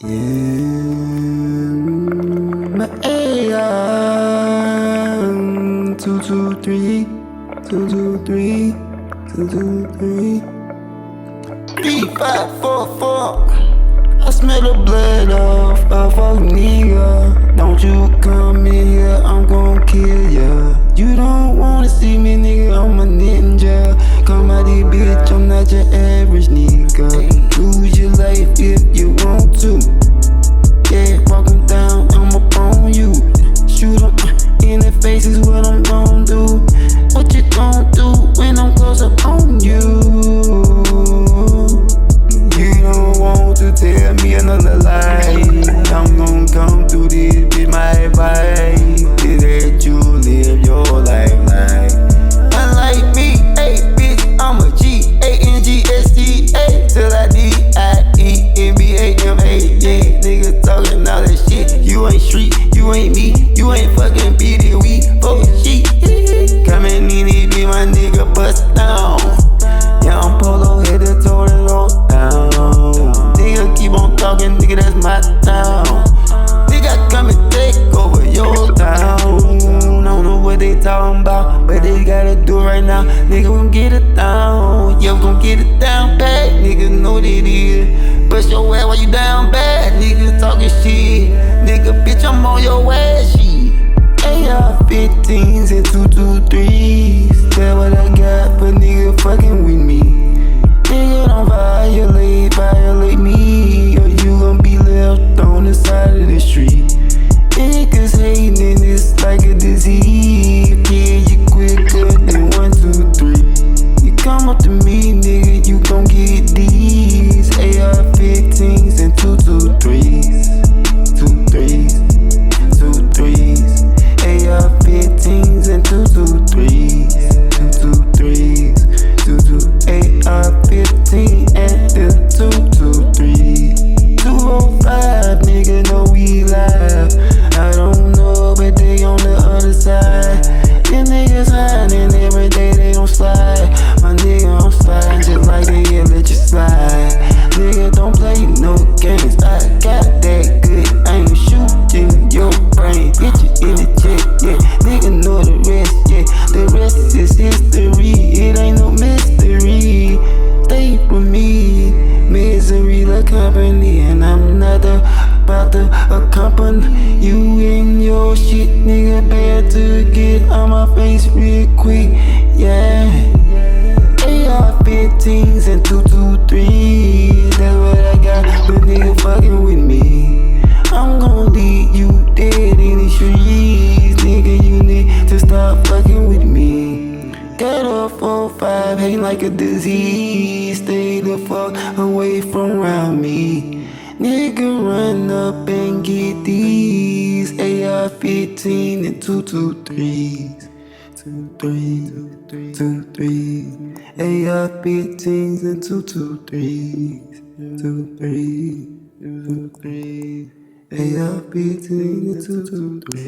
My AR 223, 223, 223, 3544. I smell the blood of a fuck nigga. Don't you come in here, I'm gon' kill ya. You don't wanna see me, nigga, I'm a ninja. Come out this bitch, I'm not your average nigga. Lose your life if you want to. Yeah, walk 'em down, I'm up on you. Shoot 'em in the face is what I'm gon' do. What you gon' do when I'm close up on you? You don't want to tell me another lie. I'm gon' come through this bitch, my advice is that you live your life like. Unlike me, hey bitch, I'm a G-A-N-G-S-T-A till I D-I-E-N-B-A-M-A. Yeah, nigga talking all that shit. You ain't street, you ain't me, you ain't fucking beat it, we fuck shit. Coming in it, be my nigga bust down. Yeah, I'm polo head to toe it all down. Nigga keep on talking, nigga, that's my town. Nigga come and take over your town. Don't know what they talking about, but they gotta do it right now. Nigga, we gon' get it down. Yeah, we gon' get it down bad. Nigga know what it is. Bust your ass while you down bad. Nigga talking shit. Nigga, bitch, I'm on your ass shit. AR-15's and 223's. That's what I got for nigga fucking with me. Nigga, don't violate me, or you gon' be left on the side of the street. Niggas hating, it's like a disease. Yeah, you quicker than 1, 2, 3. You come up to me, nigga, you gon' get these AR-15's and 223's, 2-3's, 2-3's, AR-15's and 223's, 2-3's, 2-2 AR-15 and the 223. 205, nigga, know we live. I don't know, but they on the other side. Them niggas hiding every day, they gon' slide. My nigga, I'm sliding just like they let you slide. Nigga, don't play no games, I got that good. I ain't shooting your brain, get you in the check, yeah. Nigga know the rest, yeah. The rest is history, it ain't no mystery. Stay with me, misery the company, and I'm not about to accompany you in your shit, nigga. Better to get on my face real quick, yeah. AR-15's and 223's, that's what I got for nigga fucking with me. I'm gon' leave you dead in the streets, nigga. You need to stop fucking with me. Got a 4-5, hate like a disease. Stay the fuck away from around me. Nigga, run up and get these AR-15 and 223's, 2-3, 2-3, AR-15's and 223's, 2-3, 2-3, AR-15 and 223.